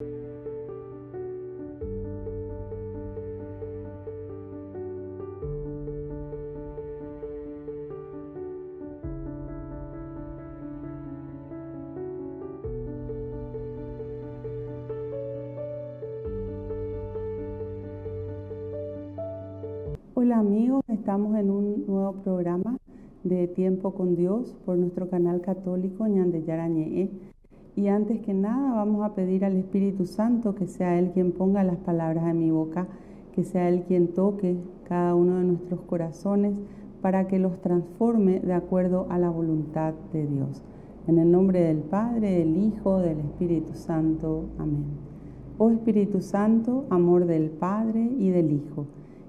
Hola amigos, estamos en un nuevo programa de Tiempo con Dios por nuestro canal católico Ñande Yarañe. Y antes que nada vamos a pedir al Espíritu Santo que sea Él quien ponga las palabras en mi boca, que sea Él quien toque cada uno de nuestros corazones para que los transforme de acuerdo a la voluntad de Dios. En el nombre del Padre, del Hijo, del Espíritu Santo. Amén. Oh Espíritu Santo, amor del Padre y del Hijo,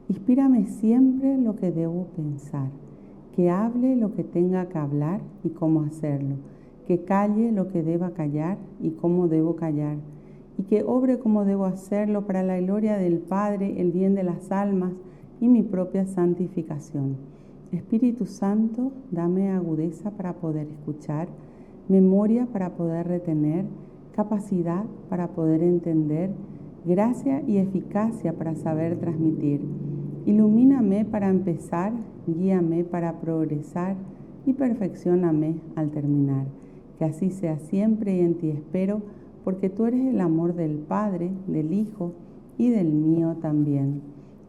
inspírame siempre lo que debo pensar, que hable lo que tenga que hablar y cómo hacerlo, que calle lo que deba callar y cómo debo callar, y que obre como debo hacerlo para la gloria del Padre, el bien de las almas y mi propia santificación. Espíritu Santo, dame agudeza para poder escuchar, memoria para poder retener, capacidad para poder entender, gracia y eficacia para saber transmitir. Ilumíname para empezar, guíame para progresar y perfeccióname al terminar. Que así sea siempre y en ti espero, porque tú eres el amor del Padre, del Hijo y del mío también.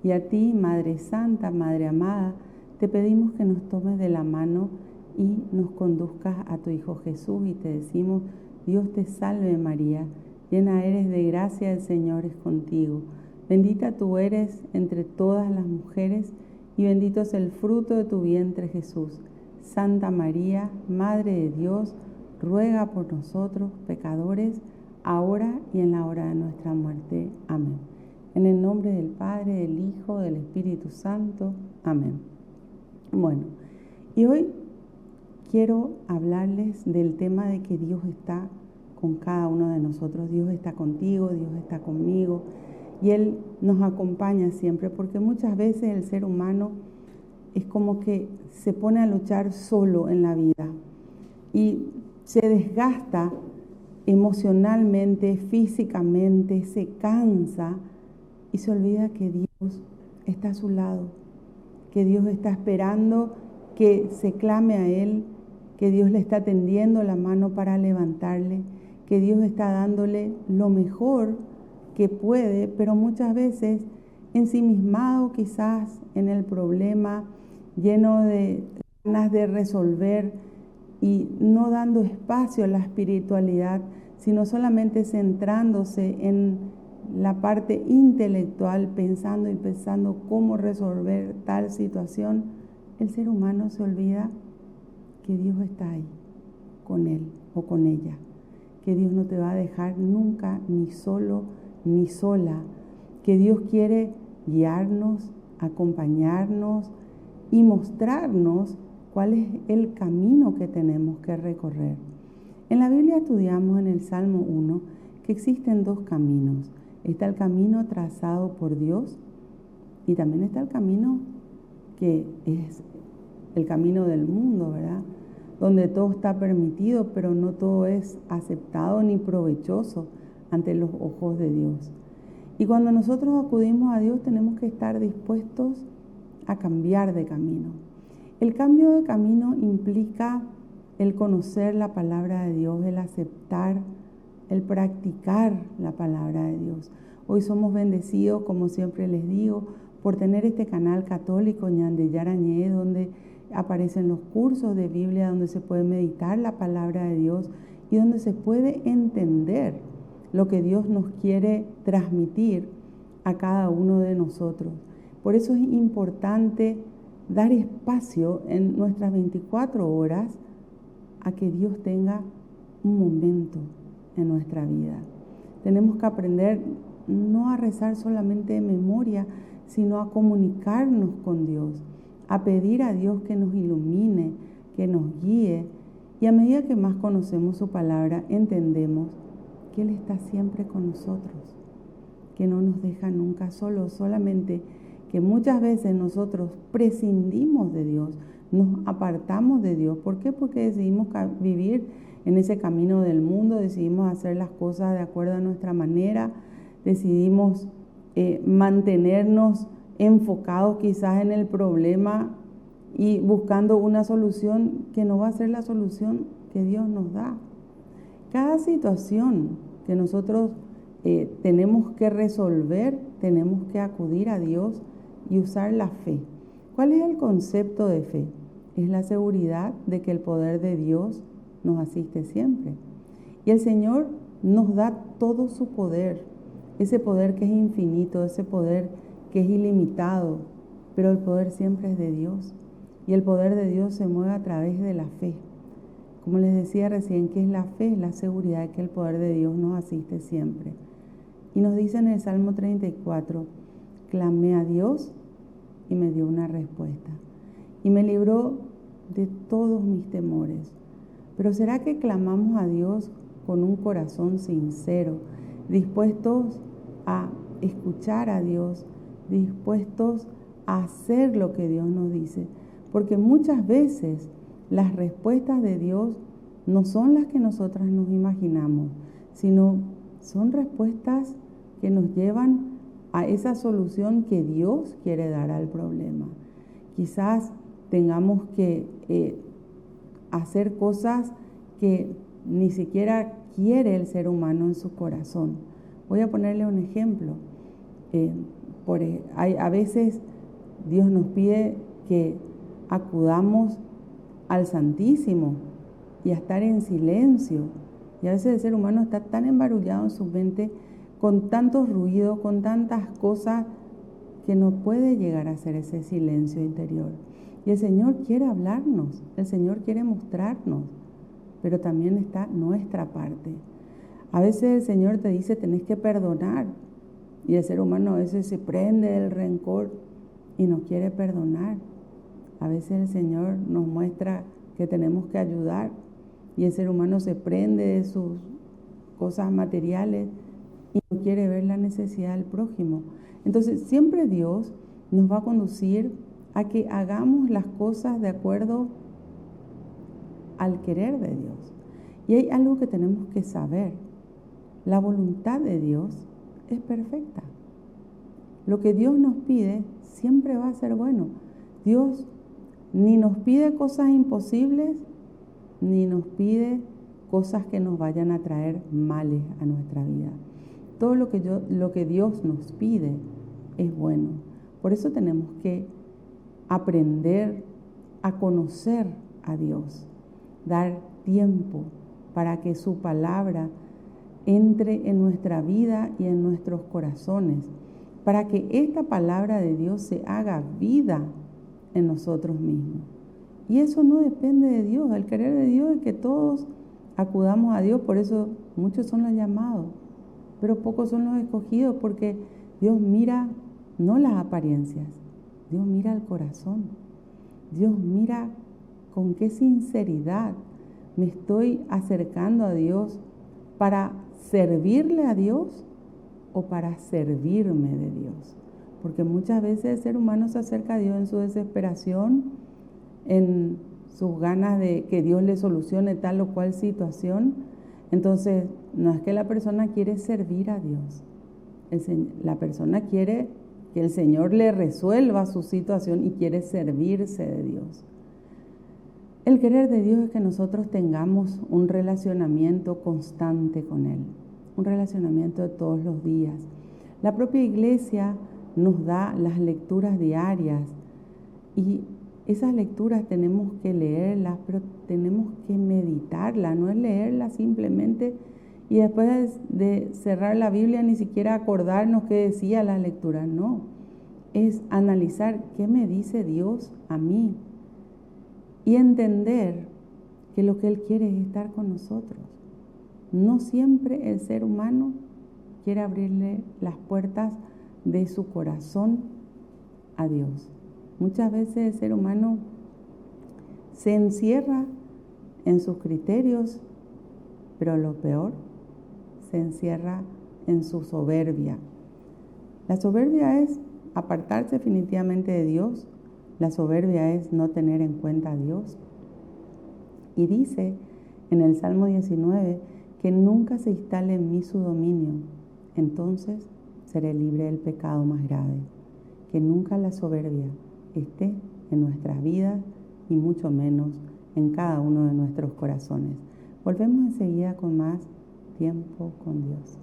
Y a ti, Madre Santa, Madre amada, te pedimos que nos tomes de la mano y nos conduzcas a tu Hijo Jesús y te decimos: Dios te salve María, llena eres de gracia, el Señor es contigo. Bendita tú eres entre todas las mujeres y bendito es el fruto de tu vientre Jesús. Santa María, Madre de Dios, ruega por nosotros pecadores, ahora y en la hora de nuestra muerte. Amén. En el nombre del Padre, del Hijo, del Espíritu Santo. Amén. Bueno, y hoy quiero hablarles del tema de que Dios está con cada uno de nosotros. Dios está contigo, Dios está conmigo. Y Él nos acompaña siempre, porque muchas veces el ser humano es como que se pone a luchar solo en la vida y se desgasta emocionalmente, físicamente, se cansa y se olvida que Dios está a su lado, que Dios está esperando que se clame a Él, que Dios le está tendiendo la mano para levantarle, que Dios está dándole lo mejor que puede, pero muchas veces ensimismado quizás en el problema, lleno de ganas de resolver y no dando espacio a la espiritualidad, sino solamente centrándose en la parte intelectual, pensando y pensando cómo resolver tal situación, el ser humano se olvida que Dios está ahí con él o con ella, que Dios no te va a dejar nunca ni solo ni sola, que Dios quiere guiarnos, acompañarnos y mostrarnos cuál es el camino que tenemos que recorrer. En la Biblia estudiamos en el Salmo 1 que existen dos caminos. Está el camino trazado por Dios y también está el camino que es el camino del mundo, ¿verdad? Donde todo está permitido, pero no todo es aceptado ni provechoso ante los ojos de Dios. Y cuando nosotros acudimos a Dios tenemos que estar dispuestos a cambiar de camino. El cambio de camino implica el conocer la palabra de Dios, el aceptar, el practicar la palabra de Dios. Hoy somos bendecidos, como siempre les digo, por tener este canal católico Ñande Yarañe, donde aparecen los cursos de Biblia, donde se puede meditar la palabra de Dios y donde se puede entender lo que Dios nos quiere transmitir a cada uno de nosotros. Por eso es importante dar espacio en nuestras 24 horas a que Dios tenga un momento en nuestra vida. Tenemos que aprender no a rezar solamente de memoria, sino a comunicarnos con Dios, a pedir a Dios que nos ilumine, que nos guíe, y a medida que más conocemos su palabra, entendemos que Él está siempre con nosotros, que no nos deja nunca solos, solamente que muchas veces nosotros prescindimos de Dios, nos apartamos de Dios. ¿Por qué? Porque decidimos vivir en ese camino del mundo, decidimos hacer las cosas de acuerdo a nuestra manera, decidimos mantenernos enfocados quizás en el problema y buscando una solución que no va a ser la solución que Dios nos da. Cada situación que nosotros tenemos que resolver, tenemos que acudir a Dios y usar la fe. ¿Cuál es el concepto de fe? Es la seguridad de que el poder de Dios nos asiste siempre. Y el Señor nos da todo su poder, ese poder que es infinito, ese poder que es ilimitado, pero el poder siempre es de Dios. Y el poder de Dios se mueve a través de la fe. Como les decía recién, ¿qué es la fe? La seguridad de que el poder de Dios nos asiste siempre. Y nos dice en el Salmo 34, clamé a Dios y me dio una respuesta. Y me libró de todos mis temores. Pero ¿será que clamamos a Dios con un corazón sincero, dispuestos a escuchar a Dios, dispuestos a hacer lo que Dios nos dice? Porque muchas veces las respuestas de Dios no son las que nosotras nos imaginamos, sino son respuestas que nos llevan a esa solución que Dios quiere dar al problema. Quizás tengamos que hacer cosas que ni siquiera quiere el ser humano en su corazón. Voy a ponerle un ejemplo. A veces Dios nos pide que acudamos al Santísimo y a estar en silencio. Y a veces el ser humano está tan embarullado en su mente, con tantos ruidos, con tantas cosas, que no puede llegar a hacer ese silencio interior. Y el Señor quiere hablarnos, el Señor quiere mostrarnos, pero también está nuestra parte. A veces el Señor te dice, tenés que perdonar, y el ser humano a veces se prende del rencor y no quiere perdonar. A veces el Señor nos muestra que tenemos que ayudar, y el ser humano se prende de sus cosas materiales y no quiere ver la necesidad del prójimo. Entonces siempre Dios nos va a conducir a que hagamos las cosas de acuerdo al querer de Dios. Y hay algo que tenemos que saber: la voluntad de Dios es perfecta. Lo que Dios nos pide siempre va a ser bueno. Dios ni nos pide cosas imposibles, ni nos pide cosas que nos vayan a traer males a nuestra vida. Todo lo que Dios nos pide es bueno. Por eso tenemos que aprender a conocer a Dios, dar tiempo para que su palabra entre en nuestra vida y en nuestros corazones, para que esta palabra de Dios se haga vida en nosotros mismos. Y eso no depende de Dios. El querer de Dios es que todos acudamos a Dios. Por eso muchos son los llamados, pero pocos son los escogidos, porque Dios mira no las apariencias, Dios mira el corazón. Dios mira con qué sinceridad me estoy acercando a Dios, para servirle a Dios o para servirme de Dios. Porque muchas veces el ser humano se acerca a Dios en su desesperación, en sus ganas de que Dios le solucione tal o cual situación. Entonces, no es que la persona quiere servir a Dios. La persona quiere que el Señor le resuelva su situación y quiere servirse de Dios. El querer de Dios es que nosotros tengamos un relacionamiento constante con Él, un relacionamiento de todos los días. La propia iglesia nos da las lecturas diarias, y esas lecturas tenemos que leerlas, pero tenemos que meditarlas. No es leerlas simplemente y después de cerrar la Biblia ni siquiera acordarnos qué decía la lectura. No, es analizar qué me dice Dios a mí y entender que lo que Él quiere es estar con nosotros. No siempre el ser humano quiere abrirle las puertas de su corazón a Dios. Muchas veces el ser humano se encierra en sus criterios, pero lo peor, se encierra en su soberbia. La soberbia es apartarse definitivamente de Dios. La soberbia es no tener en cuenta a Dios. Y dice en el Salmo 19, que nunca se instale en mí su dominio. Entonces seré libre del pecado más grave. Que nunca la soberbia esté en nuestras vidas y mucho menos en cada uno de nuestros corazones. Volvemos enseguida con más tiempo con Dios.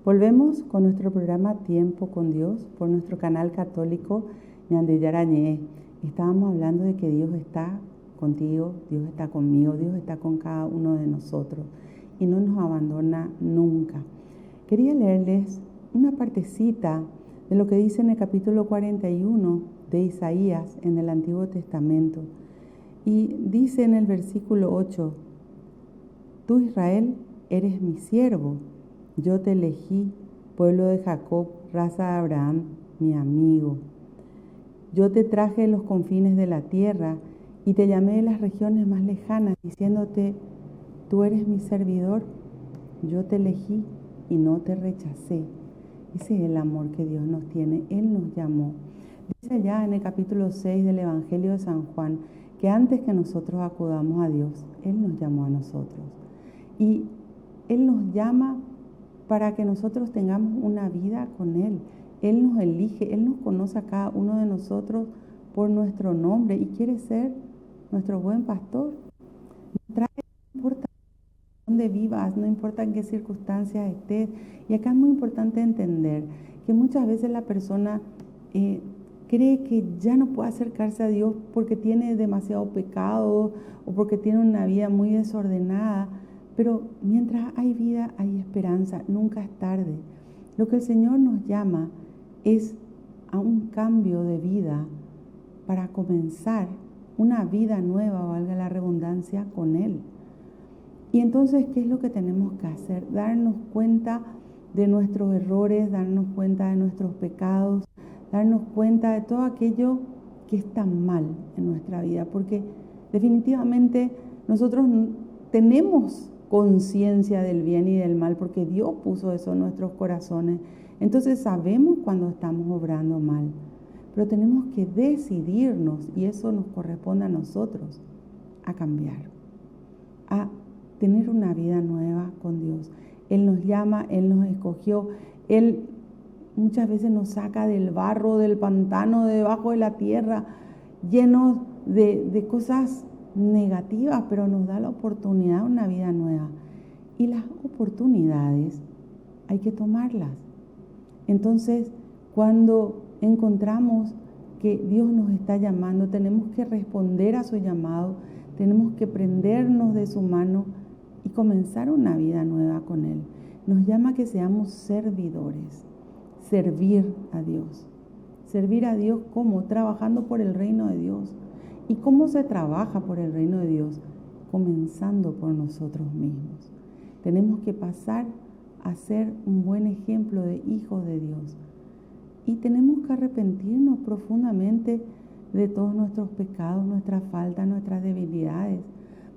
Volvemos con nuestro programa Tiempo con Dios por nuestro canal católico Ñande Yarañé. Estábamos hablando de que Dios está contigo, Dios está conmigo, Dios está con cada uno de nosotros y no nos abandona nunca. Quería leerles una partecita de lo que dice en el capítulo 41 de Isaías en el Antiguo Testamento. Y dice en el versículo 8, tú Israel eres mi siervo, yo te elegí, pueblo de Jacob, raza de Abraham, mi amigo. Yo te traje de los confines de la tierra y te llamé de las regiones más lejanas, diciéndote, tú eres mi servidor, yo te elegí y no te rechacé. Ese es el amor que Dios nos tiene, Él nos llamó. Dice ya en el capítulo 6 del Evangelio de San Juan, que antes que nosotros acudamos a Dios, Él nos llamó a nosotros. Y Él nos llama para que nosotros tengamos una vida con Él. Él nos elige, Él nos conoce a cada uno de nosotros por nuestro nombre y quiere ser nuestro buen pastor. No importa dónde vivas, no importa en qué circunstancias estés. Y acá es muy importante entender que muchas veces la persona cree que ya no puede acercarse a Dios porque tiene demasiado pecado o porque tiene una vida muy desordenada. Pero mientras hay vida, hay esperanza, nunca es tarde. Lo que el Señor nos llama es a un cambio de vida para comenzar una vida nueva, valga la redundancia, con Él. Y entonces, ¿qué es lo que tenemos que hacer? Darnos cuenta de nuestros errores, darnos cuenta de nuestros pecados, darnos cuenta de todo aquello que está mal en nuestra vida, porque definitivamente nosotros tenemos conciencia del bien y del mal, porque Dios puso eso en nuestros corazones. Entonces sabemos cuando estamos obrando mal, pero tenemos que decidirnos, y eso nos corresponde a nosotros, a cambiar, a tener una vida nueva con Dios. Él nos llama, Él nos escogió, Él muchas veces nos saca del barro, del pantano, de debajo de la tierra, llenos de cosas negativas, pero nos da la oportunidad de una vida nueva. Y las oportunidades hay que tomarlas. Entonces, cuando encontramos que Dios nos está llamando, tenemos que responder a su llamado, tenemos que prendernos de su mano y comenzar una vida nueva con Él. Nos llama a que seamos servidores, servir a Dios. Servir a Dios, ¿cómo? Trabajando por el reino de Dios. ¿Y cómo se trabaja por el reino de Dios? Comenzando por nosotros mismos. Tenemos que pasar a ser un buen ejemplo de hijos de Dios. Y tenemos que arrepentirnos profundamente de todos nuestros pecados, nuestras faltas, nuestras debilidades.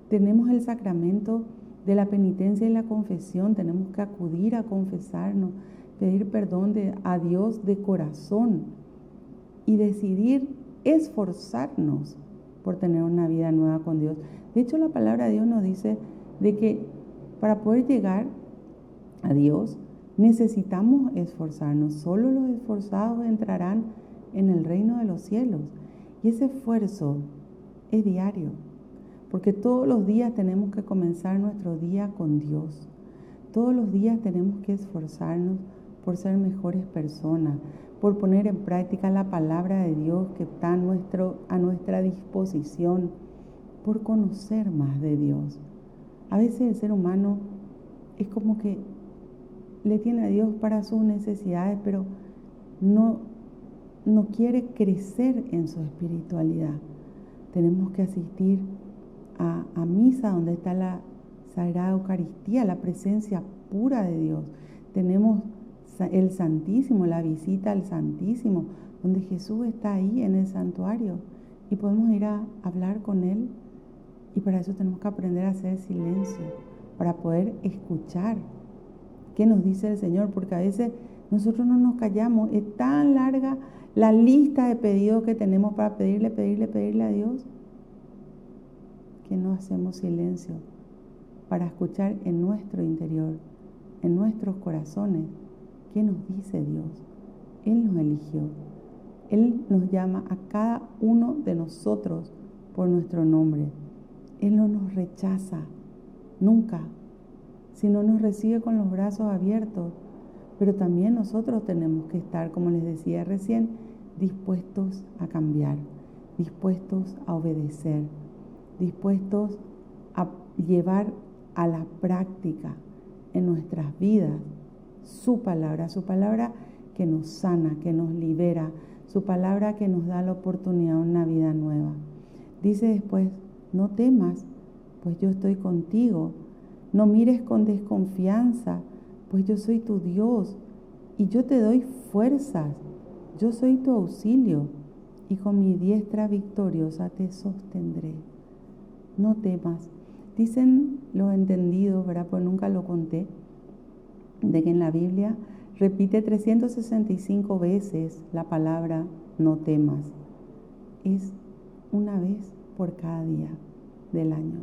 Tenemos el sacramento de la penitencia y la confesión. Tenemos que acudir a confesarnos, pedir perdón a Dios de corazón y decidir esforzarnos por tener una vida nueva con Dios. De hecho, la palabra de Dios nos dice de que para poder llegar a Dios necesitamos esforzarnos. Solo los esforzados entrarán en el reino de los cielos. Y ese esfuerzo es diario, porque todos los días tenemos que comenzar nuestro día con Dios. Todos los días tenemos que esforzarnos por ser mejores personas, por poner en práctica la palabra de Dios que está a nuestra disposición, por conocer más de Dios. A veces el ser humano es como que le tiene a Dios para sus necesidades, pero no quiere crecer en su espiritualidad. Tenemos que asistir a misa donde está la Sagrada Eucaristía, la presencia pura de Dios. Tenemos el Santísimo, la visita al Santísimo, donde Jesús está ahí en el santuario y podemos ir a hablar con Él. Y para eso tenemos que aprender a hacer silencio, para poder escuchar qué nos dice el Señor, porque a veces nosotros no nos callamos. Es tan larga la lista de pedidos que tenemos para pedirle a Dios, que no hacemos silencio para escuchar en nuestro interior, en nuestros corazones, qué nos dice Dios. Él nos eligió. Él nos llama a cada uno de nosotros por nuestro nombre. Él no nos rechaza, nunca, sino nos recibe con los brazos abiertos. Pero también nosotros tenemos que estar, como les decía recién, dispuestos a cambiar, dispuestos a obedecer, dispuestos a llevar a la práctica en nuestras vidas su palabra que nos sana, que nos libera, su palabra que nos da la oportunidad de una vida nueva. Dice después, no temas, pues yo estoy contigo. No mires con desconfianza, pues yo soy tu Dios y yo te doy fuerzas. Yo soy tu auxilio y con mi diestra victoriosa te sostendré. No temas. Dicen los entendidos, ¿verdad? Pues nunca lo conté, de que en la Biblia repite 365 veces la palabra no temas. Es una vez por cada día del año,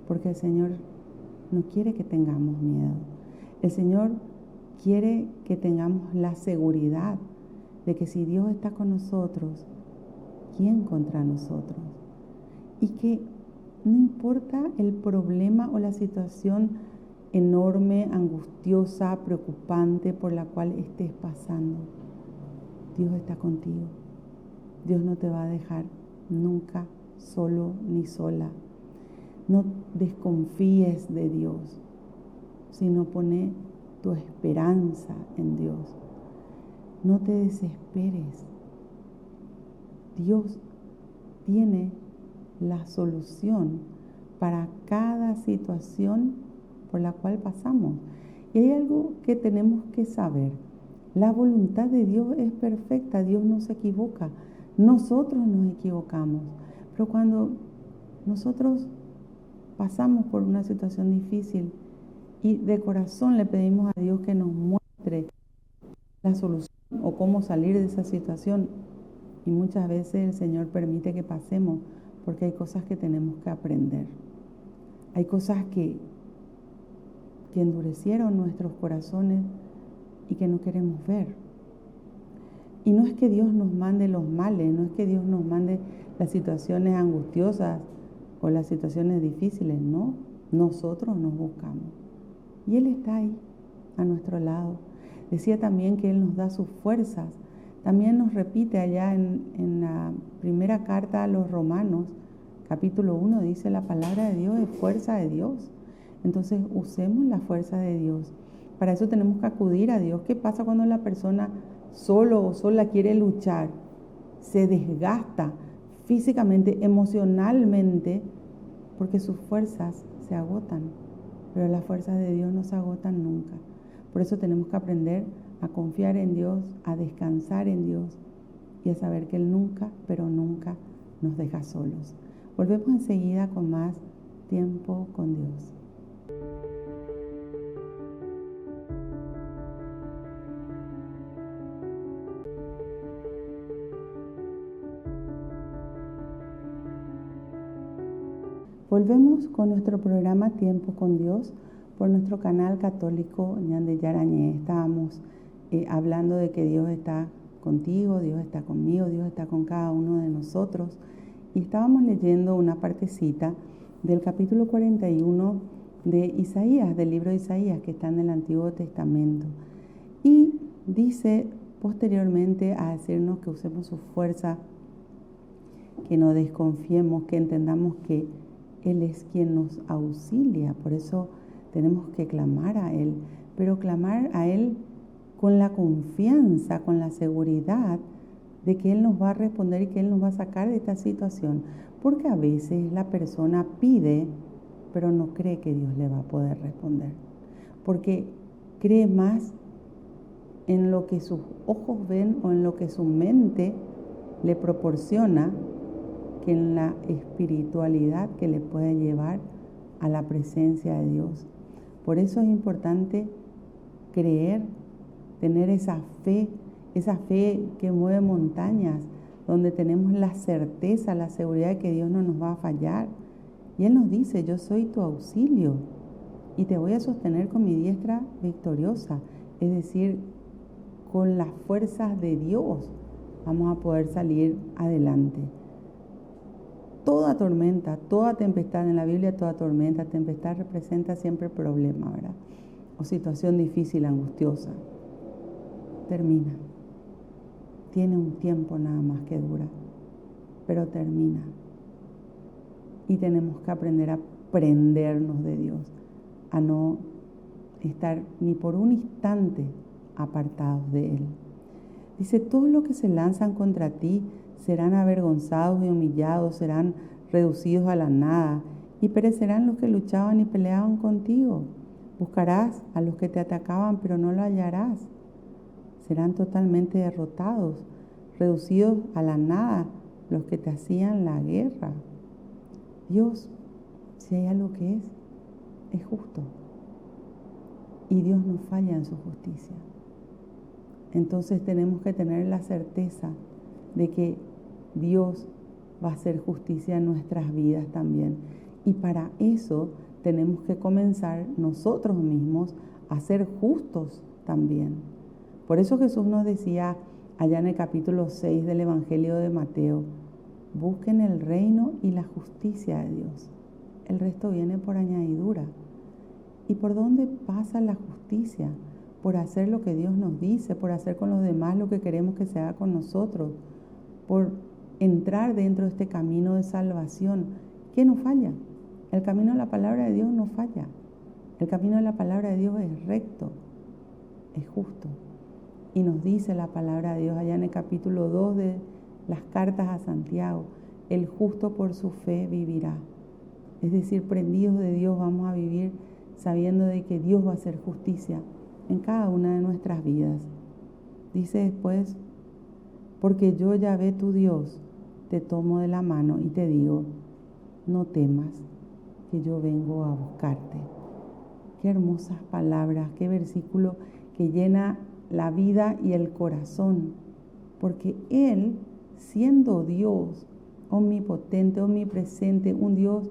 porque el Señor no quiere que tengamos miedo. El Señor quiere que tengamos la seguridad de que si Dios está con nosotros, ¿quién contra nosotros? Y que no importa el problema o la situación enorme, angustiosa, preocupante por la cual estés pasando, Dios está contigo. Dios no te va a dejar nunca solo ni sola. No desconfíes de Dios, sino pone tu esperanza en Dios. No te desesperes. Dios tiene la solución para cada situación por la cual pasamos. Y hay algo que tenemos que saber. La voluntad de Dios es perfecta. Dios no se equivoca. Nosotros nos equivocamos. Pero cuando nosotros pasamos por una situación difícil y de corazón le pedimos a Dios que nos muestre la solución o cómo salir de esa situación, y muchas veces el Señor permite que pasemos porque hay cosas que tenemos que aprender. Hay cosas que endurecieron nuestros corazones y que no queremos ver. Y no es que Dios nos mande los males, no es que Dios nos mande las situaciones angustiosas o las situaciones difíciles, no. Nosotros nos buscamos. Y Él está ahí, a nuestro lado. Decía también que Él nos da sus fuerzas. También nos repite allá en la primera carta a los Romanos, capítulo 1, dice la palabra de Dios es fuerza de Dios. Entonces usemos la fuerza de Dios. Para eso tenemos que acudir a Dios. ¿Qué pasa cuando la persona solo o sola quiere luchar? Se desgasta físicamente, emocionalmente, porque sus fuerzas se agotan. Pero las fuerzas de Dios no se agotan nunca. Por eso tenemos que aprender a confiar en Dios, a descansar en Dios y a saber que Él nunca, pero nunca nos deja solos. Volvemos enseguida con más tiempo con Dios. Volvemos con nuestro programa Tiempo con Dios por nuestro canal católico Ñande Yarañé. Estábamos hablando de que Dios está contigo, Dios está conmigo, Dios está con cada uno de nosotros. Y estábamos leyendo una partecita del capítulo 41 de Isaías, del libro de Isaías, que está en el Antiguo Testamento. Y dice posteriormente a decirnos que usemos su fuerza, que no desconfiemos, que entendamos que Él es quien nos auxilia. Por eso tenemos que clamar a Él, pero clamar a Él con la confianza, con la seguridad de que Él nos va a responder y que Él nos va a sacar de esta situación. Porque a veces la persona pide, pero no cree que Dios le va a poder responder. Porque cree más en lo que sus ojos ven o en lo que su mente le proporciona que en la espiritualidad que le puede llevar a la presencia de Dios. Por eso es importante creer, tener esa fe que mueve montañas, donde tenemos la certeza, la seguridad de que Dios no nos va a fallar. Y Él nos dice, yo soy tu auxilio y te voy a sostener con mi diestra victoriosa. Es decir, con las fuerzas de Dios vamos a poder salir adelante. Toda tormenta, toda tempestad, en la Biblia toda tormenta, tempestad representa siempre problema, ¿verdad? O situación difícil, angustiosa. Termina. Tiene un tiempo nada más que dura, pero termina. Y tenemos que aprender a prendernos de Dios, a no estar ni por un instante apartados de Él. Dice, todos los que se lanzan contra ti serán avergonzados y humillados, serán reducidos a la nada, y perecerán los que luchaban y peleaban contigo. Buscarás a los que te atacaban, pero no lo hallarás. Serán totalmente derrotados, reducidos a la nada los que te hacían la guerra. Dios, si hay algo que es justo. Y Dios no falla en su justicia. Entonces tenemos que tener la certeza de que Dios va a hacer justicia en nuestras vidas también. Y para eso tenemos que comenzar nosotros mismos a ser justos también. Por eso Jesús nos decía allá en el capítulo 6 del Evangelio de Mateo, busquen el reino y la justicia de Dios. El resto viene por añadidura. ¿Y por dónde pasa la justicia? Por hacer lo que Dios nos dice, por hacer con los demás lo que queremos que se haga con nosotros, por entrar dentro de este camino de salvación. ¿Qué nos falla? El camino de la palabra de Dios no falla. El camino de la palabra de Dios es recto, es justo. Y nos dice la palabra de Dios allá en el capítulo 2 de las cartas a Santiago, el justo por su fe vivirá. Es decir, prendidos de Dios vamos a vivir sabiendo de que Dios va a hacer justicia en cada una de nuestras vidas. Dice después, porque yo, Yahvé tu Dios, te tomo de la mano y te digo, no temas, que yo vengo a buscarte. Qué hermosas palabras, qué versículo que llena la vida y el corazón, porque Él, siendo Dios, omnipotente, omnipresente, un Dios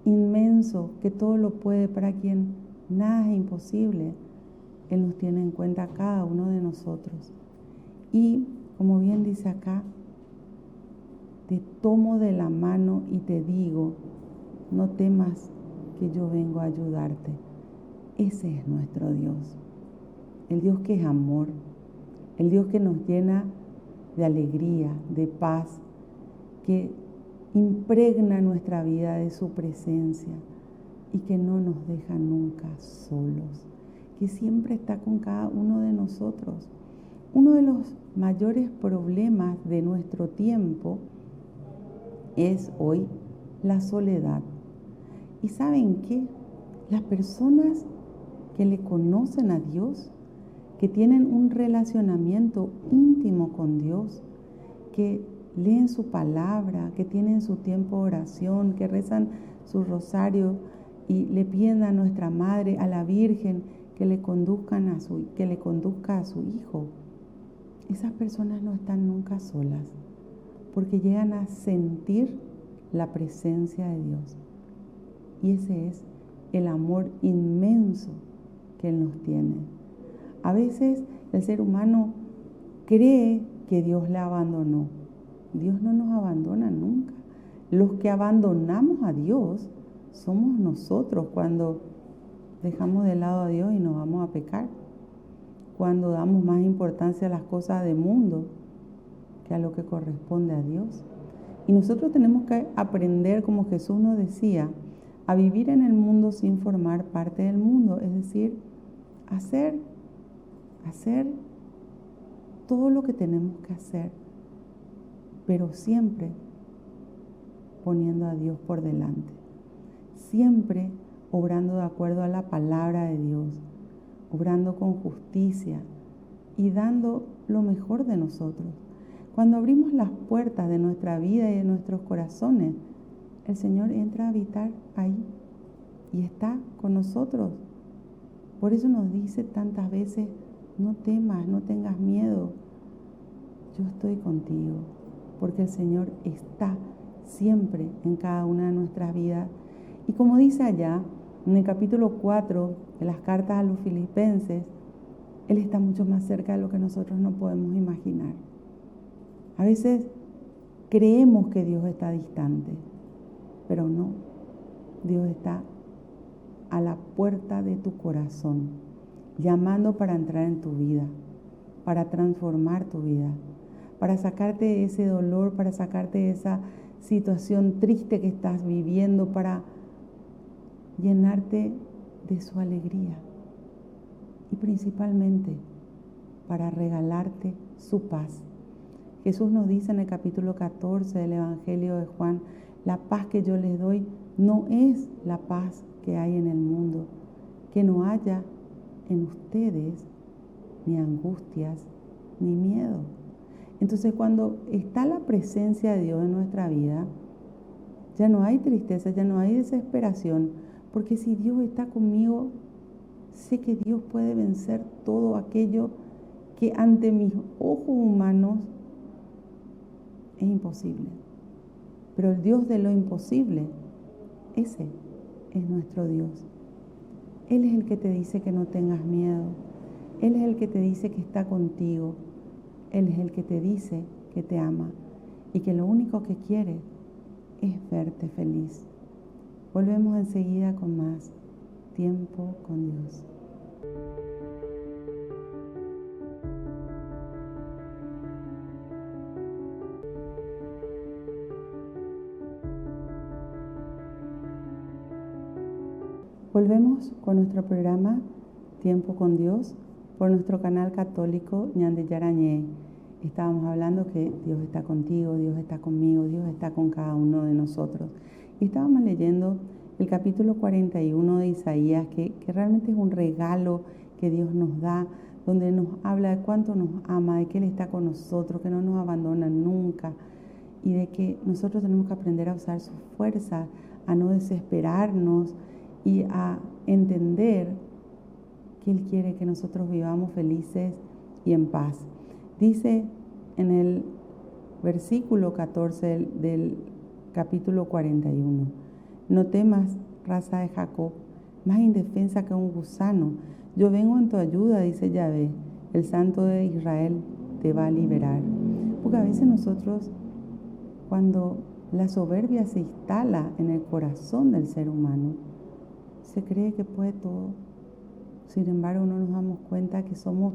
inmenso, que todo lo puede, para quien nada es imposible, Él nos tiene en cuenta a cada uno de nosotros. Y, como bien dice acá, te tomo de la mano y te digo, no temas que yo vengo a ayudarte. Ese es nuestro Dios. El Dios que es amor, el Dios que nos llena de alegría, de paz, que impregna nuestra vida de su presencia y que no nos deja nunca solos, que siempre está con cada uno de nosotros. Uno de los mayores problemas de nuestro tiempo es hoy la soledad. ¿Y saben qué? Las personas que le conocen a Dios, que tienen un relacionamiento íntimo con Dios, que leen su palabra, que tienen su tiempo de oración, que rezan su rosario y le piden a nuestra Madre, a la Virgen, que le conduzca a su hijo. Esas personas no están nunca solas, porque llegan a sentir la presencia de Dios. Y ese es el amor inmenso que Él nos tiene. A veces el ser humano cree que Dios le abandonó. Dios no nos abandona nunca. Los que abandonamos a Dios somos nosotros cuando dejamos de lado a Dios y nos vamos a pecar. Cuando damos más importancia a las cosas del mundo que a lo que corresponde a Dios. Y nosotros tenemos que aprender, como Jesús nos decía, a vivir en el mundo sin formar parte del mundo. Es decir, hacer todo lo que tenemos que hacer, pero siempre poniendo a Dios por delante. Siempre obrando de acuerdo a la palabra de Dios, obrando con justicia y dando lo mejor de nosotros. Cuando abrimos las puertas de nuestra vida y de nuestros corazones, el Señor entra a habitar ahí y está con nosotros. Por eso nos dice tantas veces, no temas, no tengas miedo, yo estoy contigo, porque el Señor está siempre en cada una de nuestras vidas. Y como dice allá, en el capítulo 4 de las cartas a los Filipenses, Él está mucho más cerca de lo que nosotros no podemos imaginar. A veces creemos que Dios está distante, pero no. Dios está a la puerta de tu corazón, llamando para entrar en tu vida, para transformar tu vida, para sacarte de ese dolor, para sacarte de esa situación triste que estás viviendo, para llenarte de su alegría y principalmente para regalarte su paz. Jesús nos dice en el capítulo 14 del Evangelio de Juan, la paz que yo les doy no es la paz que hay en el mundo, que no haya en ustedes ni angustias ni miedo. Entonces, cuando está la presencia de Dios en nuestra vida, ya no hay tristeza, ya no hay desesperación, porque si Dios está conmigo, sé que Dios puede vencer todo aquello que ante mis ojos humanos es imposible. Pero el Dios de lo imposible, ese es nuestro Dios. Él es el que te dice que no tengas miedo. Él es el que te dice que está contigo. Él es el que te dice que te ama y que lo único que quiere es verte feliz. Volvemos enseguida con más tiempo con Dios. Volvemos con nuestro programa Tiempo con Dios por nuestro canal católico Ñande Yarañé. Estábamos hablando que Dios está contigo, Dios está conmigo, Dios está con cada uno de nosotros. Y estábamos leyendo el capítulo 41 de Isaías, que realmente es un regalo que Dios nos da, donde nos habla de cuánto nos ama, de que Él está con nosotros, que no nos abandona nunca, y de que nosotros tenemos que aprender a usar su fuerza, a no desesperarnos y a entender que Él quiere que nosotros vivamos felices y en paz. Dice en el versículo 14 del capítulo 41, no temas, raza de Jacob, más indefensa que un gusano. Yo vengo en tu ayuda, dice Yahvé, el Santo de Israel te va a liberar. Porque a veces nosotros, cuando la soberbia se instala en el corazón del ser humano, se cree que puede todo. Sin embargo, no nos damos cuenta que somos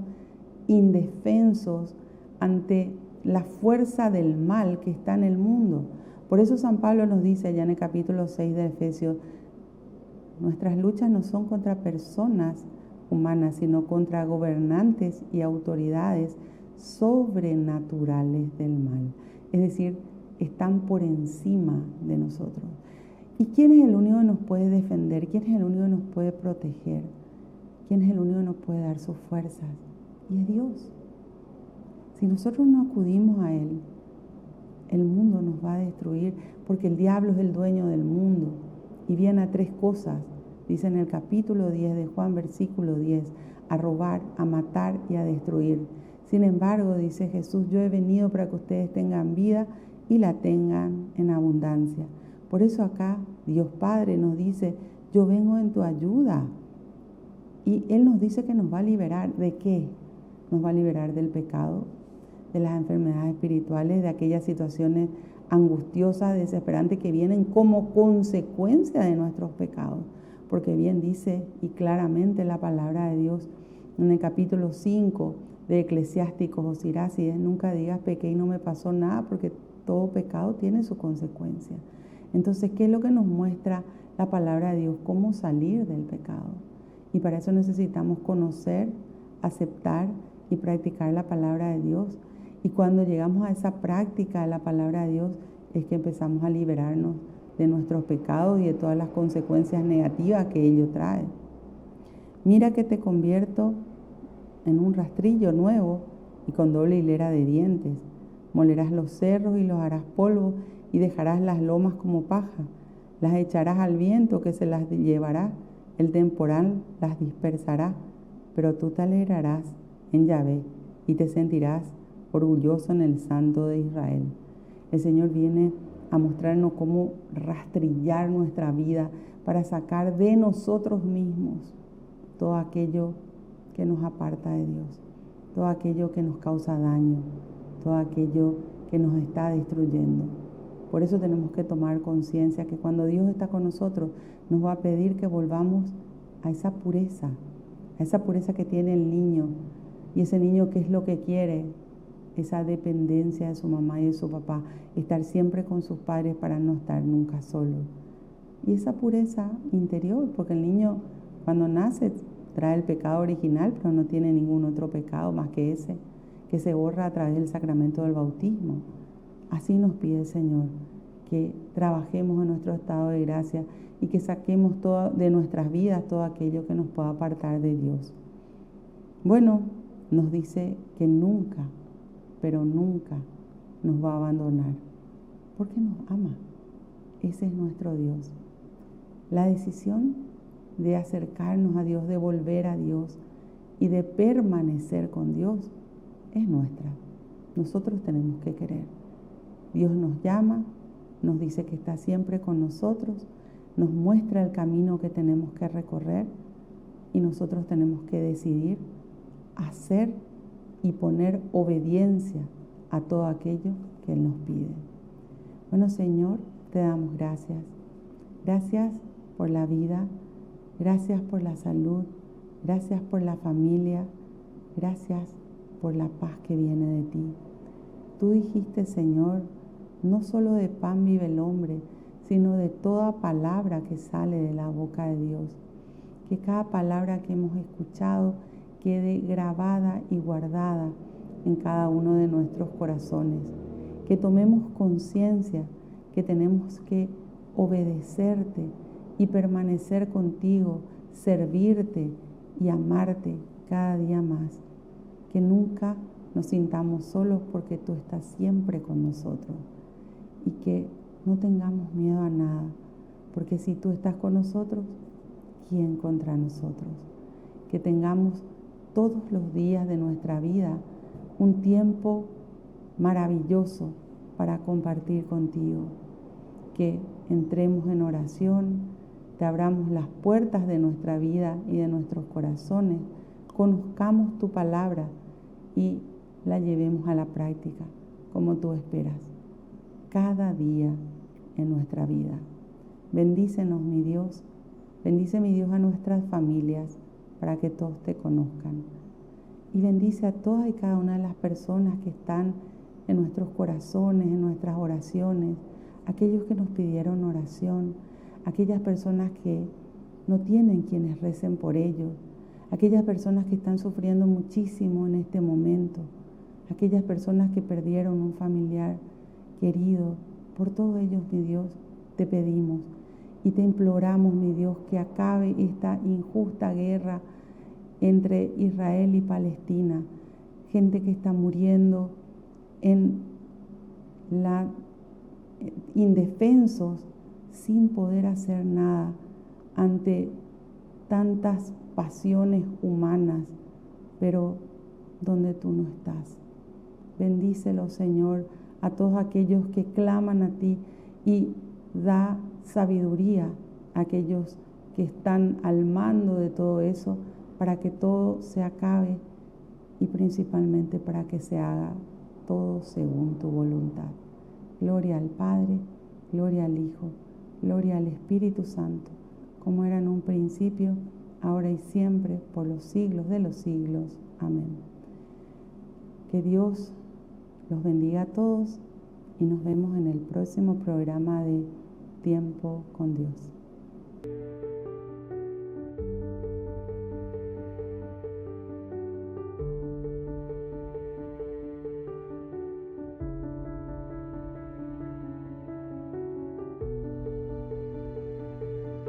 indefensos ante la fuerza del mal que está en el mundo. Por eso San Pablo nos dice allá en el capítulo 6 de Efesios, nuestras luchas no son contra personas humanas, sino contra gobernantes y autoridades sobrenaturales del mal. Es decir, están por encima de nosotros. ¿Y quién es el único que nos puede defender? ¿Quién es el único que nos puede proteger? ¿Quién es el único que nos puede dar sus fuerzas? Y es Dios. Si nosotros no acudimos a Él, el mundo nos va a destruir, porque el diablo es el dueño del mundo y viene a tres cosas, dice en el capítulo 10 de Juan, versículo 10, a robar, a matar y a destruir. Sin embargo, dice Jesús, yo he venido para que ustedes tengan vida y la tengan en abundancia. Por eso acá Dios Padre nos dice, yo vengo en tu ayuda. Y Él nos dice que nos va a liberar. ¿De qué? Nos va a liberar del pecado, de las enfermedades espirituales, de aquellas situaciones angustiosas, desesperantes que vienen como consecuencia de nuestros pecados. Porque bien dice y claramente la palabra de Dios en el capítulo 5 de Eclesiásticos o Sirácides, nunca digas pequé y no me pasó nada, porque todo pecado tiene su consecuencia. Entonces, ¿qué es lo que nos muestra la palabra de Dios? ¿Cómo salir del pecado? Y para eso necesitamos conocer, aceptar y practicar la palabra de Dios. Y cuando llegamos a esa práctica de la palabra de Dios, es que empezamos a liberarnos de nuestros pecados y de todas las consecuencias negativas que ello trae. Mira que te convierto en un rastrillo nuevo y con doble hilera de dientes. Molerás los cerros y los harás polvo y dejarás las lomas como paja. Las echarás al viento que se las llevará El temporal las dispersará, pero tú te alegrarás en Yahvé y te sentirás orgulloso en el Santo de Israel. El Señor viene a mostrarnos cómo rastrillar nuestra vida para sacar de nosotros mismos todo aquello que nos aparta de Dios, todo aquello que nos causa daño, todo aquello que nos está destruyendo. Por eso tenemos que tomar conciencia que cuando Dios está con nosotros, nos va a pedir que volvamos a esa pureza que tiene el niño. Y ese niño, ¿qué es lo que quiere? Esa dependencia de su mamá y de su papá, estar siempre con sus padres para no estar nunca solo. Y esa pureza interior, porque el niño cuando nace trae el pecado original, pero no tiene ningún otro pecado más que ese, que se borra a través del sacramento del bautismo. Así nos pide el Señor, que trabajemos en nuestro estado de gracia y que saquemos de nuestras vidas todo aquello que nos pueda apartar de Dios. Bueno, nos dice que nunca, pero nunca nos va a abandonar, porque nos ama. Ese es nuestro Dios. La decisión de acercarnos a Dios, de volver a Dios y de permanecer con Dios es nuestra. Nosotros tenemos que querer. Dios nos llama, nos dice que está siempre con nosotros, nos muestra el camino que tenemos que recorrer y nosotros tenemos que decidir hacer y poner obediencia a todo aquello que Él nos pide. Bueno, Señor, te damos gracias. Gracias por la vida, gracias por la salud, gracias por la familia, gracias por la paz que viene de ti. Tú dijiste, Señor, no solo de pan vive el hombre, sino de toda palabra que sale de la boca de Dios. Que cada palabra que hemos escuchado quede grabada y guardada en cada uno de nuestros corazones. Que tomemos conciencia que tenemos que obedecerte y permanecer contigo, servirte y amarte cada día más. Que nunca nos sintamos solos porque tú estás siempre con nosotros. Y que no tengamos miedo a nada, porque si tú estás con nosotros, ¿quién contra nosotros? Que tengamos todos los días de nuestra vida un tiempo maravilloso para compartir contigo. Que entremos en oración, te abramos las puertas de nuestra vida y de nuestros corazones, conozcamos tu palabra y la llevemos a la práctica como tú esperas, cada día en nuestra vida. Bendícenos, mi Dios. Bendice, mi Dios, a nuestras familias para que todos te conozcan. Y bendice a todas y cada una de las personas que están en nuestros corazones, en nuestras oraciones, aquellos que nos pidieron oración, aquellas personas que no tienen quienes recen por ellos, aquellas personas que están sufriendo muchísimo en este momento, aquellas personas que perdieron un familiar querido. Por todos ellos, mi Dios, te pedimos y te imploramos, mi Dios, que acabe esta injusta guerra entre Israel y Palestina. Gente que está muriendo indefensos, sin poder hacer nada ante tantas pasiones humanas, pero donde tú no estás. Bendícelo, Señor, a todos aquellos que claman a ti y da sabiduría a aquellos que están al mando de todo eso para que todo se acabe y principalmente para que se haga todo según tu voluntad. Gloria al Padre, gloria al Hijo, gloria al Espíritu Santo, como era en un principio, ahora y siempre, por los siglos de los siglos. Amén. Que Dios los bendiga a todos y nos vemos en el próximo programa de Tiempo con Dios.